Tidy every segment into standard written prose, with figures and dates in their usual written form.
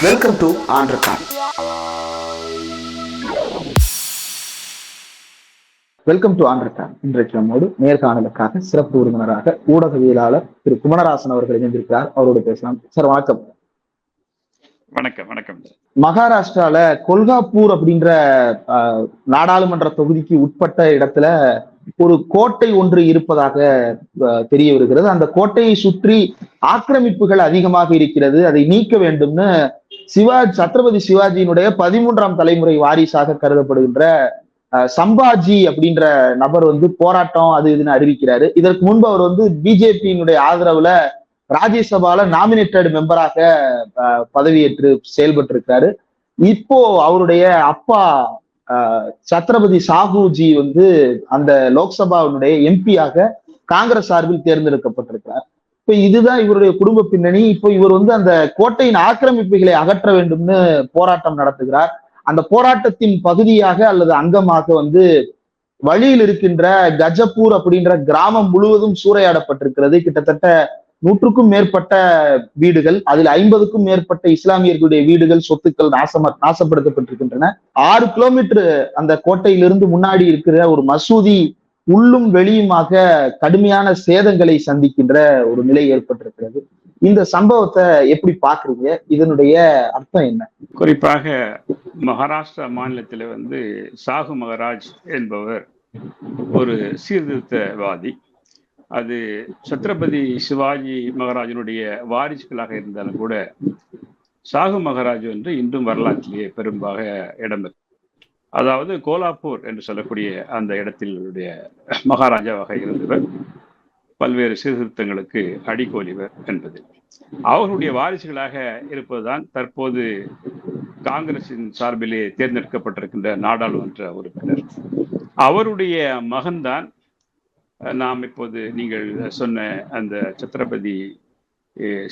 Welcome to Andragon. Welcome to Andragon. இன்றைக்கு நம்மோடு நேர்காணலுக்காக சிறப்பு விருந்தினராக ஊடகவியலாளர் திரு குமரராசன் அவர்கள் இணைந்திருக்கிறார். அவரோடு பேசலாம். சார் வணக்கம். வணக்கம். வணக்கம். மகாராஷ்டிரால கொல்காப்பூர் அப்படின்ற நாடாளுமன்ற தொகுதிக்கு உட்பட்ட இடத்துல ஒரு கோட்டை ஒன்று இருப்பதாக தெரிய வருகிறது. அந்த கோட்டையை சுற்றி ஆக்கிரமிப்புகள் அதிகமாக இருக்கிறது, அதை நீக்க வேண்டும்னு சத்ரபதி சிவாஜியினுடைய 13ஆம் தலைமுறை வாரிசாக கருதப்படுகின்ற சம்பாஜி அப்படின்ற நபர் போராட்டம் அது இதுன்னு அறிவிக்கிறாரு. இதற்கு முன்பு அவர் பிஜேபியினுடைய ஆதரவுல ராஜ்யசபால நாமினேட்டட் மெம்பராக பதவியேற்று செயல்பட்டு இருக்காரு. இப்போ அவருடைய அப்பா சத்ரபதி சாஹூஜி அந்த லோக்சபாவினுடைய எம்பியாக காங்கிரஸ் சார்பில் தேர்ந்தெடுக்கப்பட்டிருக்கிறார். இப்ப இதுதான் இவருடைய குடும்ப பின்னணி. இப்போ இவர் அந்த கோட்டையின் ஆக்கிரமிப்புகளை அகற்ற வேண்டும்னு போராட்டம் நடத்துகிறார். அந்த போராட்டத்தின் பகுதியாக அல்லது அங்கமாக வழியில் இருக்கின்ற கஜப்பூர் அப்படின்ற கிராமம் முழுவதும் சூறையாடப்பட்டிருக்கிறது. கிட்டத்தட்ட 100க்கும் மேற்பட்ட வீடுகள், அதில் 50க்கும் மேற்பட்ட இஸ்லாமியர்களுடைய வீடுகள், சொத்துக்கள் நாசப்படுத்தப்பட்டிருக்கின்றன. 6 கிலோமீட்டர் அந்த கோட்டையிலிருந்து முன்னாடி இருக்கிற ஒரு மசூதி உள்ளும் வெளியுமாக கடுமையான சேதங்களை சந்திக்கின்ற ஒரு நிலை ஏற்பட்டிருக்கிறது. இந்த சம்பவத்தை எப்படி பாக்குறீங்க? இதனுடைய அர்த்தம் என்ன? குறிப்பாக மகாராஷ்டிரா மாநிலத்தில் சாகு மகராஜ் என்பவர் ஒரு சீர்திருத்தவாதி. அது சத்ரபதி சிவாஜி மகாராஜனுடைய வாரிசுகளாக இருந்தாலும் கூட சாகு மகராஜ் இன்றும் வரலாற்றிலேயே பெரும்பாக இடம்பெற்ற, அதாவது கோலாப்பூர் என்று சொல்லக்கூடிய அந்த இடத்திலுடைய மகாராஜாவாக இருந்தவர். பல்வேறு சீர்திருத்தங்களுக்கு அடிக்கோலிவர் என்பது அவர்களுடைய வாரிசுகளாக இருப்பதுதான் தற்போது காங்கிரசின் சார்பிலே தேர்ந்தெடுக்கப்பட்டிருக்கின்ற நாடாளுமன்ற உறுப்பினர். அவருடைய மகன்தான் நாம் இப்போது நீங்கள் சொன்ன அந்த சத்ரபதி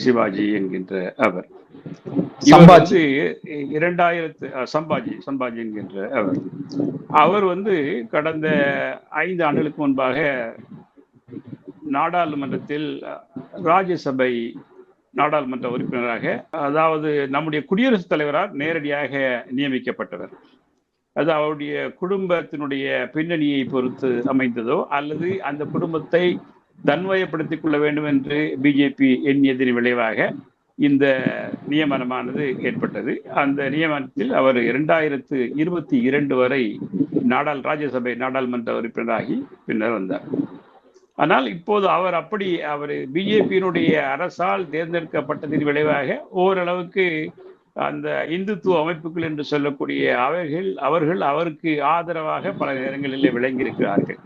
சிவாஜி என்கின்ற அவர். சம்பாஜி என்கின்ற அவர் கடந்த 5 ஆண்டுகளுக்கு முன்பாக நாடாளுமன்றத்தில் ராஜ்யசபை நாடாளுமன்ற உறுப்பினராக, அதாவது நம்முடைய குடியரசுத் தலைவரால் நேரடியாக நியமிக்கப்பட்டவர். அது அவருடைய குடும்பத்தினுடைய பின்னணியை பொறுத்து அமைந்ததோ அல்லது அந்த குடும்பத்தை தன்வயப்படுத்திக் கொள்ள வேண்டும் என்று பிஜேபி எண்ணியதின் விளைவாக இந்த நியமனமானது ஏற்பட்டது. அந்த நியமனத்தில் அவர் 2022 வரை ராஜ்யசபை நாடாளுமன்ற உறுப்பினராகி பின்னர் வந்தார். ஆனால் இப்போது அவர் பிஜேபியினுடைய அரசால் தேர்ந்தெடுக்கப்பட்டதின் விளைவாக ஓரளவுக்கு அந்த இந்துத்துவ அமைப்புகள் என்று சொல்லக்கூடிய அவர்கள் அவருக்கு ஆதரவாக பல நேரங்களில் விளங்கியிருக்கிறார்கள்.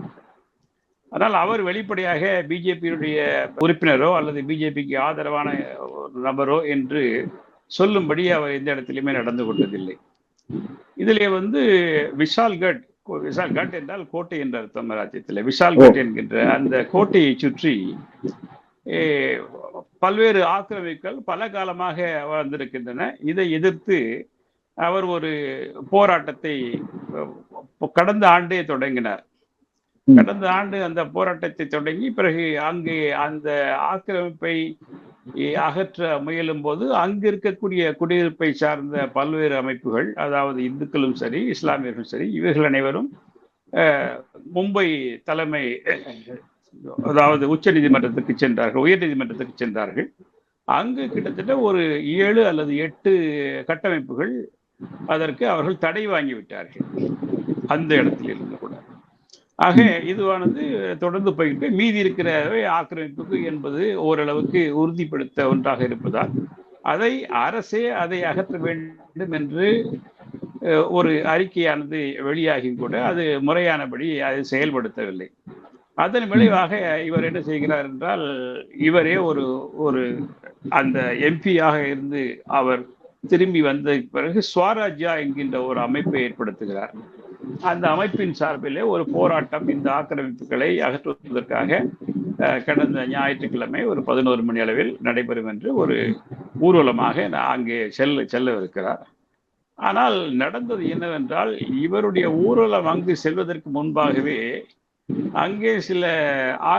ஆனால் அவர் வெளிப்படையாக பிஜேபியினுடைய உறுப்பினரோ அல்லது பிஜேபிக்கு ஆதரவான நபரோ என்று சொல்லும்படி அவர் எந்த இடத்திலுமே நடந்து கொண்டதில்லை. இதிலே விஷால்கட் என்றால் கோட்டை என்ற அர்த்தம் ராஜ்யத்தில். விஷால்கட் என்கின்ற அந்த கோட்டையை சுற்றி பல்வேறு ஆக்கிரமிப்புகள் பல காலமாக வந்திருக்கின்றன. இதை எதிர்த்து அவர் ஒரு போராட்டத்தை கடந்த ஆண்டே தொடங்கினார். கடந்த ஆண்டு அந்த போராட்டத்தை தொடங்கி பிறகு அங்கே அந்த ஆக்கிரமிப்பை அகற்ற முயலும் போது அங்கு இருக்கக்கூடிய குடியிருப்பை சார்ந்த பல்வேறு அமைப்புகள், அதாவது இந்துக்களும் சரி இஸ்லாமியர்களும் சரி, இவர்கள் அனைவரும் மும்பை தலைமை, அதாவது உச்ச நீதிமன்றத்துக்கு சென்றார்கள், உயர் நீதிமன்றத்துக்கு சென்றார்கள். அங்கு கிட்டத்தட்ட ஒரு 7 அல்லது 8 கட்டமைப்புகள் அதற்கு அவர்கள் தடை வாங்கிவிட்டார்கள் அந்த இடத்தில் இருந்து கூட. ஆக இதுவானது தொடர்ந்து போயிட்டு மீதி இருக்கிற ஆக்கிரமிப்புக்கு என்பது ஓரளவுக்கு உறுதிப்படுத்த ஒன்றாக இருப்பதால் அரசே அதை அகற்ற வேண்டும் என்று ஒரு அறிக்கையானது வெளியாகி கூட அது முறையானபடி அதை செயல்படுத்தவில்லை. அதன் விளைவாக இவர் என்ன செய்கிறார் என்றால், இவரே ஒரு அந்த எம்பியாக இருந்து அவர் திரும்பி வந்த பிறகு ஸ்வராஜ்யா என்கின்ற ஒரு அமைப்பை ஏற்படுத்துகிறார். அந்த அமைப்பின் சார்பிலே ஒரு போராட்டம் இந்த ஆக்கிரமிப்புகளை அகற்றுவதற்காக கடந்த ஞாயிற்றுக்கிழமை ஒரு 11 மணி அளவில் நடைபெறும் என்று ஒரு ஊர்வலமாக அங்கே செல்லவிருக்கிறார். ஆனால் நடந்தது என்னவென்றால், இவருடைய ஊர்வலம் அங்கு செல்வதற்கு முன்பாகவே அங்கே சில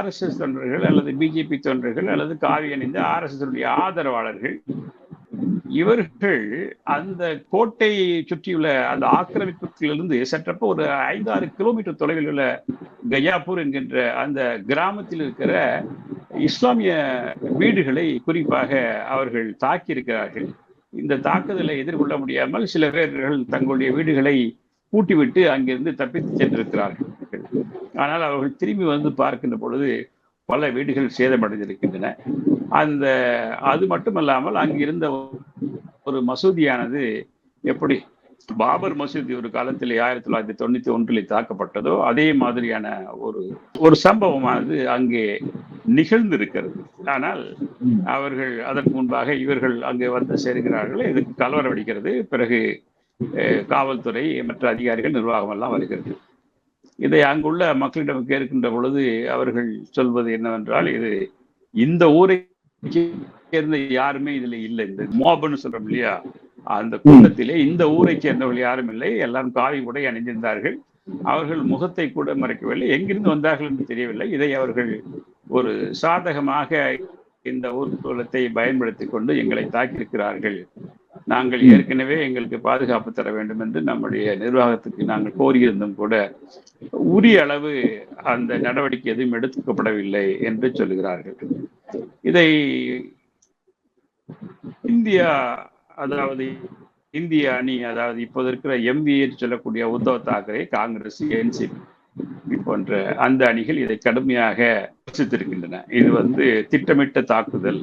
RSS தொண்டர்கள் அல்லது பிஜேபி தொண்டர்கள் அல்லது காவி அணிந்த RSS ஆதரவாளர்கள் இவர்கள் அந்த கோட்டையை சுற்றியுள்ள அந்த ஆக்கிரமிப்புகளிலிருந்து சற்றப்ப ஒரு 5-6 கிலோமீட்டர் தொலைவில் உள்ள கயாப்பூர் என்கின்ற அந்த கிராமத்தில் இருக்கிற இஸ்லாமிய வீடுகளை குறிப்பாக அவர்கள் தாக்கி இருக்கிறார்கள். இந்த தாக்குதலை எதிர்கொள்ள முடியாமல் சில பேர்கள் தங்களுடைய வீடுகளை பூட்டிவிட்டு அங்கிருந்து தப்பித்து சென்றிருக்கிறார்கள். ஆனால் அவர்கள் திரும்பி வந்து பார்க்கின்ற பொழுது பல வீடுகள் சேதமடைந்திருக்கின்றன. அது மட்டுமல்லாமல் அங்கிருந்த ஒரு மசூதியானது எப்படி பாபர் மசூதி ஒரு காலத்தில் 1991 தாக்கப்பட்டதோ அதே மாதிரியான ஒரு சம்பவமானது அங்கே நிகழ்ந்திருக்கிறது. ஆனால் அவர்கள் அதற்கு முன்பாக இவர்கள் அங்கே வந்து சேர்கிறார்கள். இதுக்கு கலவரம் வெடிக்கிறது. பிறகு காவல்துறை மற்ற அதிகாரிகள் நிர்வாகம் எல்லாம் வருகிறது. இதை அங்குள்ள மக்களிடம் கேட்கின்ற பொழுது அவர்கள் சொல்வது என்னவென்றால், இது இந்த ஊரை சேர்ந்த யாருமே இதுல இல்லை. இந்த மோபன்னு சொல்றோம் இல்லையா, அந்த கூட்டத்திலே இந்த ஊரை சேர்ந்தவர்கள் யாரும் இல்லை. எல்லாரும் காவி உடை அணிந்திருந்தார்கள். அவர்கள் முகத்தை கூட மறைக்கவில்லை. எங்கிருந்து வந்தார்கள் என்று தெரியவில்லை. இதை அவர்கள் ஒரு சாதகமாக இந்த ஊர்வலத்தை பயன்படுத்தி கொண்டு எங்களை தாக்கியிருக்கிறார்கள். நாங்கள் ஏற்கனவே எங்களுக்கு பாதுகாப்பு தர வேண்டும் என்று நம்முடைய நிர்வாகத்துக்கு நாங்கள் கோரியிருந்தும் கூட உரிய அளவு அந்த நடவடிக்கை எதுவும் எடுக்கப்படவில்லை என்று சொல்லுகிறார்கள். இதை இந்திய அணி, அதாவது இப்போது இருக்கிற எம்பிஏ சொல்லக்கூடிய உத்தவ் தாக்கரே, காங்கிரஸ், என்சிபி போன்ற அந்த அணிகள் இதை கடுமையாக விமர்சித்திருக்கின்றன. இது திட்டமிட்ட தாக்குதல்.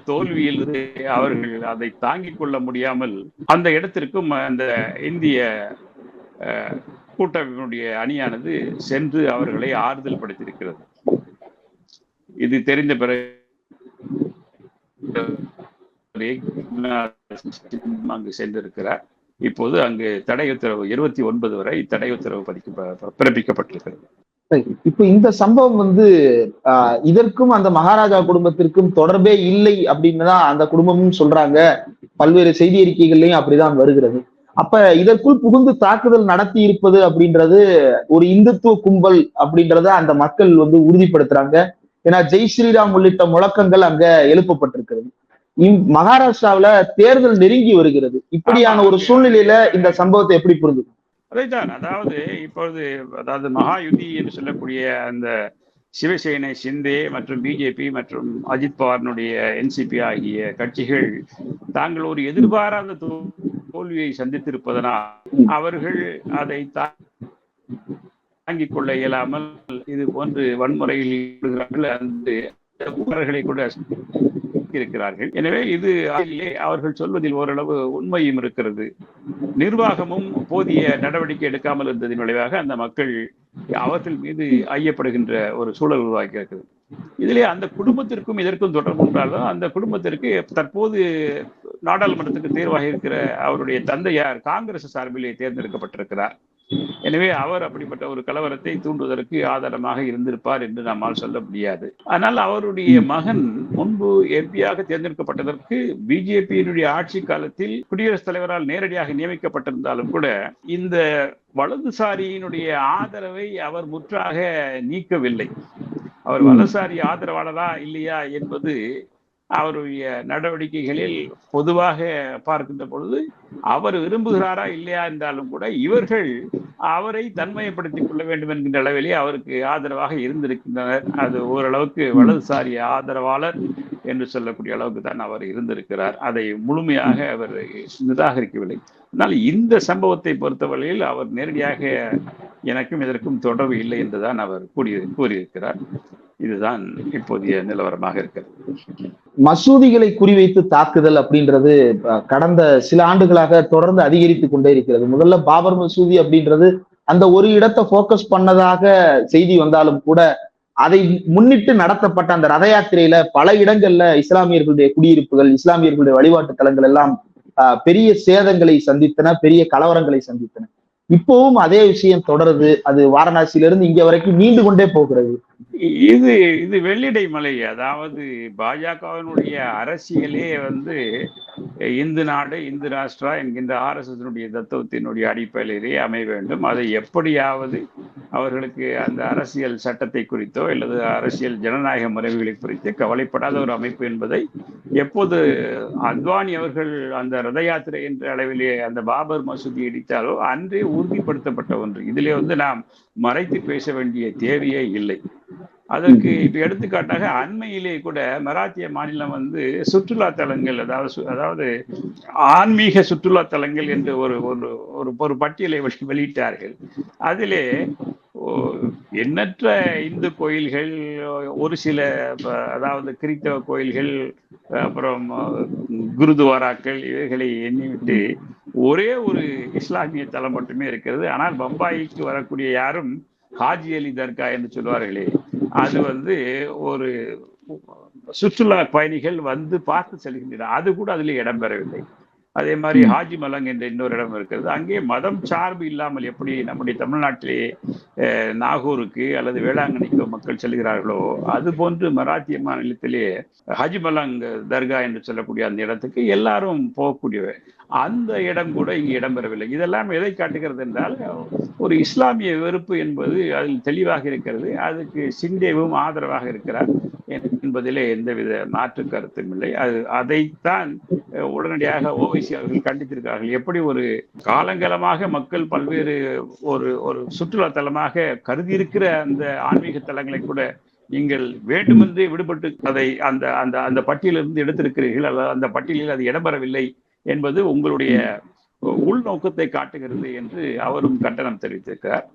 தோல்வியில் அவர்கள் அதை தாங்கிக் கொள்ள முடியாமல் அந்த இடத்திற்கும் அந்த இந்திய கூட்டமைப்பினுடைய அணியானது சென்று அவர்களை ஆறுதல் படுத்தியிருக்கிறது. இது தெரிந்த பிறகு அங்கு சென்றிருக்கிறார். இப்போது அங்கு தடை உத்தரவு 29 வரை தடை உத்தரவு பிறப்பிக்கப்பட்டிருக்கிறது. இப்ப இந்த சம்பவம் இதற்கும் அந்த மகாராஜா குடும்பத்திற்கும் தொடர்பே இல்லை அப்படின்னு தான் அந்த குடும்பமும் சொல்றாங்க. பல்வேறு செய்தி அறிக்கைகள்லயும் அப்படிதான் வருகிறது. அப்ப இதற்குள் புகுந்து தாக்குதல் நடத்தி இருப்பது அப்படின்றது ஒரு இந்துத்துவ கும்பல் அப்படின்றத அந்த மக்கள் உறுதிப்படுத்துறாங்க. ஏன்னா ஜெய் ஸ்ரீராம் உள்ளிட்ட முழக்கங்கள் அங்க எழுப்பப்பட்டிருக்கிறது. மகாராஷ்டிராவில தேர்தல் நெருங்கி வருகிறது. இப்படியான ஒரு சூழ்நிலையில இந்த சம்பவத்தை எப்படி புரிஞ்சு? அதைத்தான், அதாவது மகாயுதி என்று சொல்லக்கூடிய அந்த சிவசேனை, சிந்தே மற்றும் பிஜேபி மற்றும் அஜித் பவாரினுடைய என்சிபி ஆகிய கட்சிகள் தாங்கள் ஒரு எதிர்பாராத தோல்வியை சந்தித்திருப்பதனால் அவர்கள் அதை தாங்கிக் கொள்ள இயலாமல் இது போன்று வன்முறையில் அந்த கூட இருக்கிறார்கள். எனவே இது அவர்கள் சொல்வதில் ஓரளவு உண்மையும் இருக்கிறது. நிர்வாகமும் போதிய நடவடிக்கை எடுக்காமல் இருந்ததின் விளைவாக அந்த மக்கள் அவர்கள் மீது ஐயப்படுகின்ற ஒரு சூழல் உருவாக்கி இருக்கிறது. இதிலே அந்த குடும்பத்திற்கும் இதற்கும் தொடர்பு என்றாலும் அந்த குடும்பத்திற்கு தற்போது நாடாளுமன்றத்துக்கு தேர்வாக இருக்கிற அவருடைய தந்தையார் காங்கிரஸ் சார்பிலே தேர்ந்தெடுக்கப்பட்டிருக்கிறார். எனவே அவர் அப்படிப்பட்ட ஒரு கலவரத்தை தூண்டுவதற்கு ஆதாரமாக இருந்திருப்பார் என்று நம்மால் சொல்ல முடியாது. ஆனால் அவருடைய மகன் முன்பு எம்பியாக தேர்ந்தெடுக்கப்பட்டதற்கு பிஜேபியினுடைய ஆட்சி காலத்தில் குடியரசுத் தலைவரால் நேரடியாக நியமிக்கப்பட்டிருந்தாலும் கூட இந்த வலதுசாரியினுடைய ஆதரவை அவர் முற்றாக நீக்கவில்லை. அவர் வலதுசாரி ஆதரவாளரா இல்லையா என்பது அவருடைய நடவடிக்கைகளில் பொதுவாக பார்க்கின்ற பொழுது அவர் விரும்புகிறாரா இல்லையா என்றாலும் கூட இவர்கள் அவரை தன்மையப்படுத்திக் கொள்ள வேண்டும் என்கின்ற அளவிலே அவருக்கு ஆதரவாக இருந்திருக்கின்றனர். அது ஓரளவுக்கு வலதுசாரி ஆதரவாளர் என்று சொல்லக்கூடிய அளவுக்கு தான் அவர் இருந்திருக்கிறார். அதை முழுமையாக அவர் நிராகரிக்கவில்லை. ஆனால் இந்த சம்பவத்தை பொறுத்தவரையில் அவர் நேரடியாக எனக்கும் இதற்கும் தொடர்பு இல்லை என்றுதான் அவர் கூறியிருக்கிறார். இதுதான் இப்போதைய நிலவரமாக இருக்கிறது. மசூதிகளை குறிவைத்து தாக்குதல் அப்படின்றது கடந்த சில ஆண்டுகளாக தொடர்ந்து அதிகரித்து கொண்டே இருக்கிறது. முதல்ல பாபர் மசூதி அப்படின்றது அந்த ஒரு இடத்தை போக்கஸ் பண்ணதாக செய்தி வந்தாலும் கூட அதை முன்னிட்டு நடத்தப்பட்ட அந்த ரத யாத்திரையில பல இடங்கள்ல இஸ்லாமியர்களுடைய குடியிருப்புகள், இஸ்லாமியர்களுடைய வழிபாட்டு தலங்கள் எல்லாம் பெரிய சேதங்களை சந்தித்தன, பெரிய கலவரங்களை சந்தித்தன. இப்பவும் அதே விஷயம் தொடருது. அது வாரணாசியிலிருந்து இங்க வரைக்கும் நீண்டு கொண்டே போகிறது. இது இது வெள்ளிடை மலை. அதாவது பாஜகவினுடைய அரசியலே வந்து இந்து நாடு, இந்து ராஷ்டிரா என்கின்ற ஆர்எஸ்எஸ் தத்துவத்தினுடைய அடிப்படையிலேயே அமைய வேண்டும். அதை எப்படியாவது அவர்களுக்கு அந்த அரசியல் சட்டத்தை குறித்தோ அல்லது அரசியல் ஜனநாயக முறைகளை குறித்து கவலைப்படாத ஒரு அமைப்பு என்பதை எப்போது அத்வானி அவர்கள் அந்த ரத யாத்திரை என்ற அளவிலே அந்த பாபர் மசூதி இடித்தாலோ அன்றே உறுதிப்படுத்தப்பட்ட ஒன்று. இதிலே வந்து நாம் மறைத்து பேச வேண்டிய தேவையே இல்லை. அதற்கு இப்ப எடுத்துக்காட்டாக அண்மையிலே கூட மராத்திய மாநிலம் வந்து சுற்றுலா தலங்கள், அதாவது ஆன்மீக சுற்றுலா தலங்கள் என்று ஒரு ஒரு பட்டியலை வெளியிட்டார்கள். அதிலே எண்ணற்ற இந்து கோயில்கள், ஒரு சில அதாவது கிறித்தவ கோயில்கள், அப்புறம் குருதுவாராக்கள், இவைகளை எண்ணிவிட்டு ஒரே ஒரு இஸ்லாமிய தலம் மட்டுமே இருக்கிறது. ஆனால் பம்பாய்க்கு வரக்கூடிய யாரும் ஹாஜி அலி தர்கா என்று சொல்வார்களே, அது வந்து ஒரு சுற்றுலா பயணிகள் வந்து பார்த்து செல்கின்றனர். அது கூட அதில் இடம்பெறவில்லை. அதே மாதிரி ஹாஜி மலங் என்ற இன்னொரு இடம் இருக்கிறது. அங்கே மதம் சார்பு இல்லாமல் எப்படி நம்முடைய தமிழ்நாட்டிலே நாகூருக்கு அல்லது வேளாங்கண்ணிக்கு மக்கள் செல்கிறார்களோ அது போன்று மராத்திய மாநிலத்திலே ஹாஜி மலங் தர்கா என்று சொல்லக்கூடிய அந்த இடத்துக்கு எல்லாரும் போகக்கூடியவை. அந்த இடம் கூட இங்கு இடம்பெறவில்லை. இதெல்லாம் எதை காட்டுகிறது என்றால் ஒரு இஸ்லாமிய வெறுப்பு என்பது அதில் தெளிவாக இருக்கிறது. அதுக்கு சிண்டேவும் ஆதரவாக இருக்கிறார் என்பதிலே எந்தவித மாற்று கருத்தும் இல்லை. அதைத்தான் உடனடியாக ஓவைசி அவர்கள் கண்டித்திருக்கிறார்கள். எப்படி ஒரு காலங்காலமாக மக்கள் பல்வேறு ஒரு சுற்றுலா தலமாக கருதி இருக்கிற அந்த ஆன்மீக தலங்களை கூட நீங்கள் வேண்டுமென்றே விடுபட்டு அதை அந்த அந்த அந்த பட்டியலிருந்து எடுத்திருக்கிறீர்கள், அல்லது அந்த பட்டியலில் அது இடம்பெறவில்லை என்பது உங்களுடைய உள்நோக்கத்தை காட்டுகிறது என்று அவரும் கண்டனம் தெரிவித்திருக்கிறார்.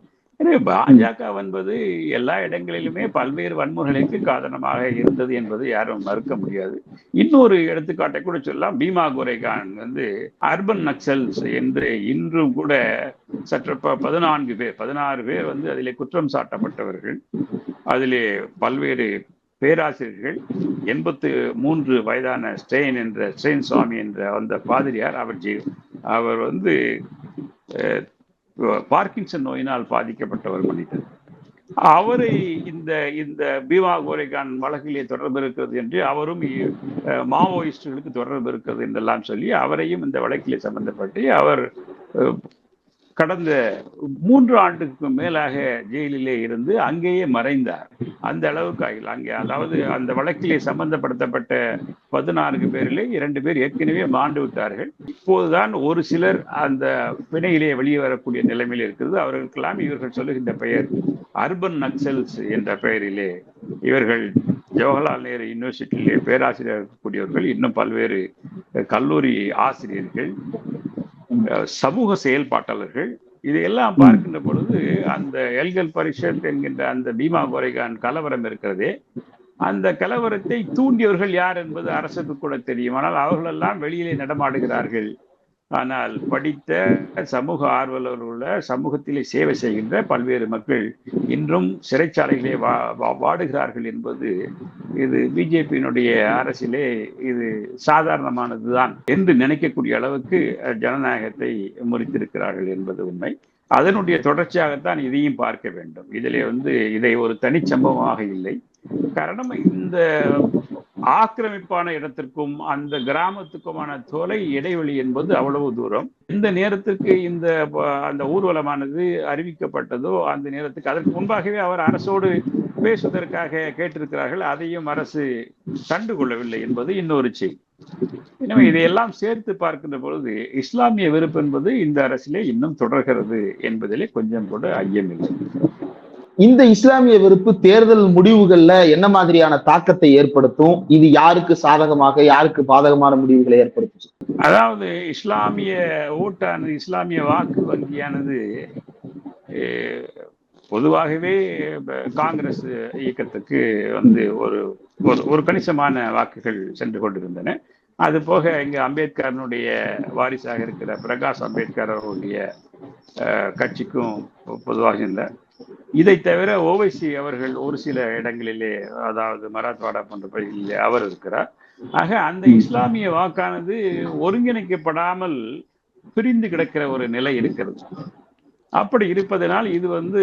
எனவே பாஜக என்பது எல்லா இடங்களிலுமே பல்வேறு வன்முறைகளுக்கு காரணமாக இருந்தது என்பது யாரும் மறுக்க முடியாது. இன்னொரு எடுத்துக்காட்டை கூட சொல்லலாம். பீமா கோரேகான் வந்து அர்பன் நக்சல்ஸ் என்று இன்றும் கூட சற்று 16 பேர் வந்து அதிலே குற்றம் சாட்டப்பட்டவர்கள். அதிலே பல்வேறு பேராசிரியர்கள், 83 வயதான ஸ்டெயின் சுவாமி என்ற அந்த பாதிரியார், அவர் வந்து பார்க்கின்சன் நோயினால் பாதிக்கப்பட்ட ஒரு மனிதர். அவரை இந்த பீமா கோரேகான் வழக்கிலே தொடர்பு இருக்கிறது என்று, அவரும் மாவோயிஸ்டுகளுக்கு தொடர்பு இருக்கிறது என்றெல்லாம் சொல்லி அவரையும் இந்த வழக்கிலே சம்பந்தப்பட்டு அவர் கடந்த 3 ஆண்டுக்கு மேலாக ஜெயிலிலே இருந்து அங்கேயே மறைந்தார். அந்த அளவுக்கு அங்கே, அதாவது அந்த வழக்கிலே சம்பந்தப்படுத்தப்பட்ட 14 பேரிலே 2 பேர் ஏற்கனவே மாண்டு விட்டார்கள். இப்போதுதான் ஒரு சிலர் அந்த பிணையிலே வெளியே வரக்கூடிய நிலைமையில் இருக்கிறது. அவர்களுக்கெல்லாம் இவர்கள் சொல்லுகின்ற பெயர் அர்பன் நக்சல்ஸ் என்ற பெயரிலே இவர்கள் ஜவஹர்லால் நேரு யூனிவர்சிட்டியிலே பேராசிரியர் இருக்கக்கூடியவர்கள், இன்னும் பல்வேறு கல்லூரி ஆசிரியர்கள், சமூக செயல்பாட்டாளர்கள். இதையெல்லாம் பார்க்கின்ற பொழுது அந்த எல்கல் பரிஷத் என்கின்ற அந்த பீமா கோரேகான் கலவரம் இருக்கிறதே, அந்த கலவரத்தை தூண்டியவர்கள் யார் என்பது அரசுக்கு கூட தெரியும். ஆனால் அவர்களெல்லாம் வெளியிலே நடமாடுகிறார்கள். ஆனால் படித்த சமூக ஆர்வலர்களுள்ள, சமூகத்திலே சேவை செய்கின்ற பல்வேறு மக்கள் இன்றும் சிறைச்சாலைகளே வாடுகிறார்கள் என்பது இது பிஜேபியினுடைய அரசிலே இது சாதாரணமானதுதான் என்று நினைக்கக்கூடிய அளவுக்கு ஜனநாயகத்தை முறித்திருக்கிறார்கள் என்பது உண்மை. அதனுடைய தொடர்ச்சியாகத்தான் இதையும் பார்க்க வேண்டும். இதிலே வந்து இதை ஒரு தனிச்சம்பவமாக இல்லை. காரணம், இந்த ஆக்கிரமிப்பான இடத்திற்கும் அந்த கிராமத்துக்குமான தொலை இடைவெளி என்பது அவ்வளவு தூரம். எந்த நேரத்திற்கு அந்த ஊர்வலமானது அறிவிக்கப்பட்டதோ அந்த நேரத்துக்கு, அதற்கு முன்பாகவே அவர் அரசோடு பேசுவதற்காக கேட்டிருக்கிறார்கள். அதையும் அரசு கண்டுகொள்ளவில்லை என்பது இன்னொரு செய்தி. எனவே இதையெல்லாம் சேர்த்து பார்க்கின்ற பொழுது இஸ்லாமிய வெறுப்பு என்பது இந்த அரசிலே இன்னும் தொடர்கிறது என்பதிலே கொஞ்சம் கூட ஐயமில்லை. இந்த இஸ்லாமிய வெறுப்பு தேர்தல் முடிவுகள்ல என்ன மாதிரியான தாக்கத்தை ஏற்படுத்தும்? இது யாருக்கு சாதகமாக, யாருக்கு பாதகமான முடிவுகளை ஏற்படுத்தும்? அதாவது இஸ்லாமிய ஓட்டானது, இஸ்லாமிய வாக்கு வங்கியானது பொதுவாகவே காங்கிரஸ் இயக்கத்துக்கு வந்து ஒரு கணிசமான வாக்குகள் சென்று கொண்டிருந்தன. அது போக இங்க அம்பேத்கரனுடைய வாரிசாக இருக்கிற பிரகாஷ் அம்பேத்கர் அவருடைய கட்சிக்கும் பொதுவாக இல்லை. இதை தவிர ஓவைசி அவர்கள் ஒரு சில இடங்களிலே, அதாவது மராத்வாடா போன்ற பகுதிகளிலே அவர் இருக்கிறார். ஆக அந்த இஸ்லாமிய வாக்கானது ஒருங்கிணைக்கப்படாமல் பிரிந்து கிடக்கிற ஒரு நிலை இருக்கிறது. அப்படி இருப்பதனால் இது வந்து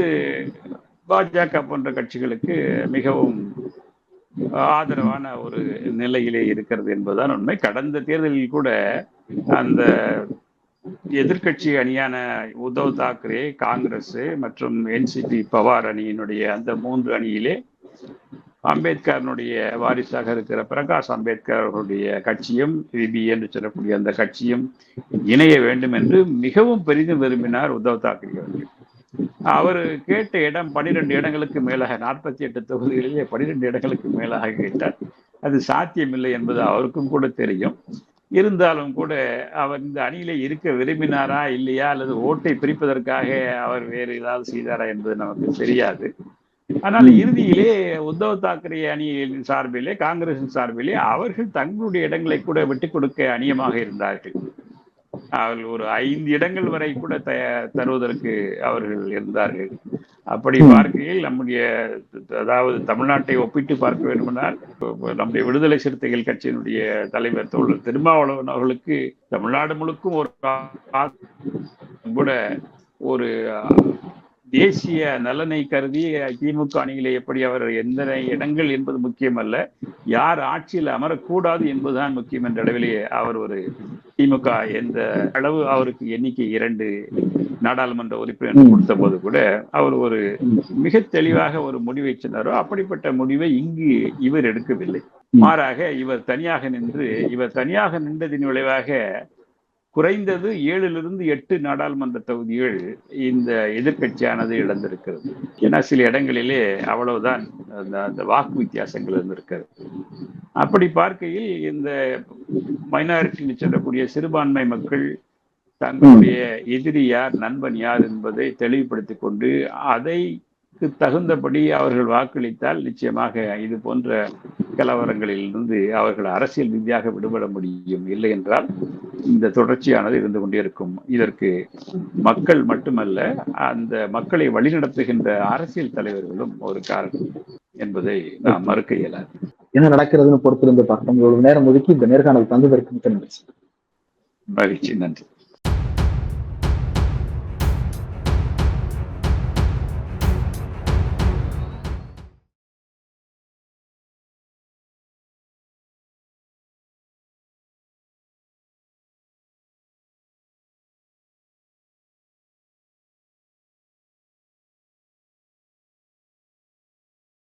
பாஜக போன்ற கட்சிகளுக்கு மிகவும் ஆதரவான ஒரு நிலையிலே இருக்கிறது என்பதுதான் உண்மை. கடந்த தேர்தலில் கூட அந்த எதிர்க்கட்சி அணியான உத்தவ் தாக்கரே, காங்கிரஸ் மற்றும் என்சிபி பவார் அணியினுடைய அந்த 3 அணியிலே அம்பேத்கரனுடைய வாரிசாக இருக்கிற பிரகாஷ் அம்பேத்கர் அவர்களுடைய கட்சியும் விபி என்று சொல்லக்கூடிய அந்த கட்சியும் இணைய வேண்டும் என்று மிகவும் பெரிதும் விரும்பினார் உத்தவ் தாக்கரே அவர்கள். அவர் கேட்ட இடம் 12 இடங்களுக்கு மேலாக, 48 தொகுதிகளிலே 12 இடங்களுக்கு மேலாக கேட்டார். அது சாத்தியமில்லை என்பது அவருக்கும் கூட தெரியும். இருந்தாலும் கூட அவர் இந்த அணியிலே இருக்க விரும்பினாரா இல்லையா, அல்லது ஓட்டை பிரிப்பதற்காக அவர் வேறு ஏதாவது செய்தாரா என்பது நமக்கு தெரியாது. ஆனால் இறுதியிலே உத்தவ் தாக்கரே அணியின் சார்பிலே, காங்கிரசின் சார்பிலே அவர்கள் தங்களுடைய இடங்களை கூட விட்டுக் கொடுக்க அணியமாக இருந்தார்கள். அவர்கள் ஒரு 5 இடங்கள் வரை கூட தருவதற்கு அவர்கள் இருந்தார்கள். அப்படி பார்க்கையில் நம்முடைய, அதாவது தமிழ்நாட்டை ஒப்பிட்டு பார்க்க வேண்டுமென்றால், நம்முடைய விடுதலை சிறுத்தைகள் கட்சியினுடைய தலைவர் தோழர் திருமாவளவன் அவர்களுக்கு தமிழ்நாடு முழுக்கும் ஒரு கூட ஒரு தேசிய நலனை கருதி திமுக அணியிலே எப்படி அவர் எந்த இடங்கள் என்பது முக்கியமல்ல, யார் ஆட்சியில் அமரக்கூடாது என்பதுதான் முக்கியம் என்ற அளவிலே அவர் ஒரு திமுக எந்த அளவு அவருக்கு எண்ணிக்கை 2 நாடாளுமன்ற உறுப்பினர் கொடுத்த போது கூட அவர் ஒரு மிக தெளிவாக ஒரு முடிவை சொன்னாரோ அப்படிப்பட்ட முடிவை இங்கு இவர் எடுக்கவில்லை. மாறாக இவர் தனியாக நின்றதின் விளைவாக குறைந்தது 7லிருந்து 8 நாடாளுமன்ற தொகுதிகள் இந்த எதிர்கட்சியானது இழந்திருக்கிறது. ஏன்னா சில இடங்களிலே அவ்வளவுதான் அந்த வாக்கு வித்தியாசங்கள் இருந்திருக்கிறது. அப்படி பார்க்கையில் இந்த மைனாரிட்டி சொல்லக்கூடிய சிறுபான்மை மக்கள் தங்களுடைய எதிரி யார், நண்பன் யார் என்பதை தெளிவுபடுத்திக் கொண்டு அதைக்கு தகுந்தபடி அவர்கள் வாக்களித்தால் நிச்சயமாக இது போன்ற கலவரங்களிலிருந்து அவர்கள் அரசியல் ரீதியாக விடுபட முடியும். இல்லை என்றால் இந்த தொடர்ச்சியானது இருந்து கொண்டே இருக்கும். இதற்கு மக்கள் மட்டுமல்ல, அந்த மக்களை வழிநடத்துகின்ற அரசியல் தலைவர்களும் ஒரு காரணம் என்பதை நாம் மறுக்க இயலாது. என்ன நடக்கிறதுன்னு பொறுத்திருந்து பார்க்கணும். ஒரு நேரம் ஒதுக்கி இந்த நேர்காணல் தந்ததற்கு மிக்க நன்றி. மகிழ்ச்சி, நன்றி.